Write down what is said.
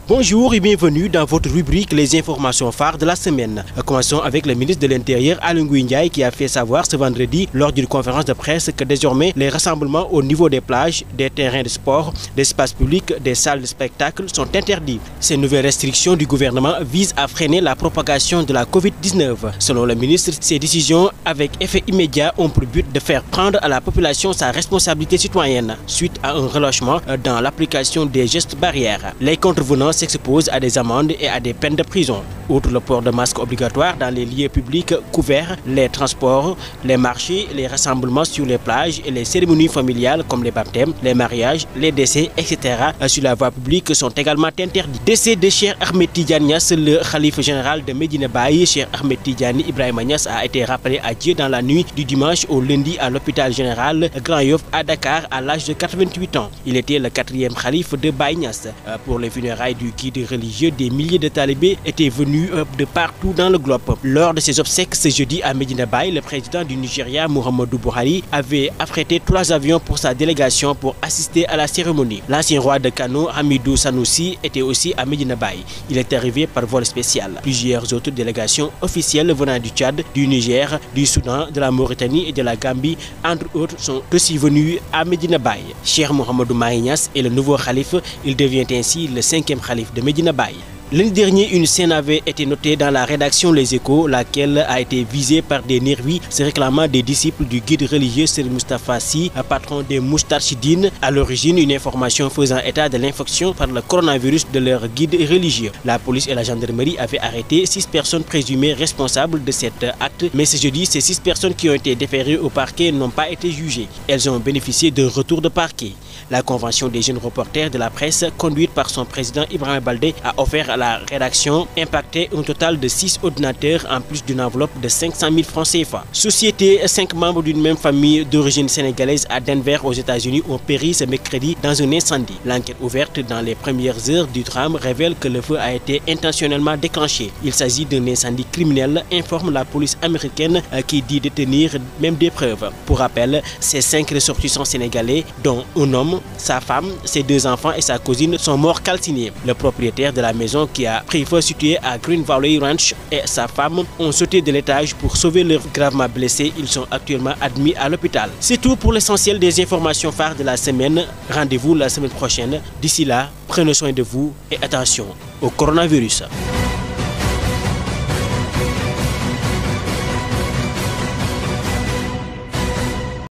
Bonjour et bienvenue dans votre rubrique Les informations phares de la semaine. Commençons avec le ministre de l'Intérieur Aly Ngouille Ndiaye qui a fait savoir ce vendredi lors d'une conférence de presse que désormais les rassemblements au niveau des plages, des terrains de sport, des espaces publics, des salles de spectacle sont interdits. Ces nouvelles restrictions du gouvernement visent à freiner la propagation de la Covid-19. Selon le ministre, ces décisions avec effet immédiat ont pour but de faire prendre à la population sa responsabilité citoyenne suite à un relâchement dans l'application des gestes barrières. Les contrevenants s'exposent à des amendes et à des peines de prison. Outre le port de masque obligatoire dans les lieux publics couverts, les transports, les marchés, les rassemblements sur les plages et les cérémonies familiales comme les baptêmes, les mariages, les décès, etc. sur la voie publique sont également interdits. Décès de Cheikh Ahmed Tidiane Niasse, le khalife général de Médina Baye, Cheikh Ahmed Tidiane Ibrahima Niasse a été rappelé à Dieu dans la nuit du dimanche au lundi à l'hôpital général Grand Yoff à Dakar à l'âge de 88 ans. Il était le 4e khalife de Baye Niasse. Pour les funérailles du guide religieux, des milliers de talibés étaient venus de partout dans le globe. Lors de ses obsèques ce jeudi à Médina Baye, le président du Nigeria, Muhammadu Buhari, avait affrété 3 avions pour sa délégation pour assister à la cérémonie. L'ancien roi de Kano, Hamidou Sanoussi, était aussi à Médina Baye. Il est arrivé par vol spécial. Plusieurs autres délégations officielles venant du Tchad, du Niger, du Soudan, de la Mauritanie et de la Gambie, entre autres, sont aussi venus à Médina Baye. Cheikh Mouhamadou Mahi Niasse est le nouveau khalife. Il devient ainsi le 5e khalife de Médina Baye. L'année dernière, une scène avait été notée dans la rédaction Les Échos, laquelle a été visée par des nervis se réclamant des disciples du guide religieux Serigne Moustapha Sy, patron des Moustarchidines. À l'origine, une information faisant état de l'infection par le coronavirus de leur guide religieux. La police et la gendarmerie avaient arrêté 6 personnes présumées responsables de cet acte, mais ce jeudi, ces 6 personnes qui ont été déférées au parquet n'ont pas été jugées. Elles ont bénéficié d'un retour de parquet. La convention des jeunes reporters de la presse, conduite par son président Ibrahima Baldé, a offert à la rédaction impactée un total de 6 ordinateurs en plus d'une enveloppe de 500 000 francs CFA. Société, 5 membres d'une même famille d'origine sénégalaise à Denver aux États-Unis ont péri ce mercredi dans un incendie. L'enquête ouverte dans les premières heures du drame révèle que le feu a été intentionnellement déclenché. Il s'agit d'un incendie criminel, informe la police américaine qui dit détenir même des preuves. Pour rappel, ces 5 ressortissants sénégalais, dont un homme, sa femme, ses 2 enfants et sa cousine sont morts calcinés. Le propriétaire de la maison qui a pris feu situé à Green Valley Ranch et sa femme ont sauté de l'étage pour sauver leurs gravement blessés. Ils sont actuellement admis à l'hôpital. C'est tout pour l'essentiel des informations phares de la semaine. Rendez-vous la semaine prochaine. D'ici là, prenez soin de vous et attention au coronavirus.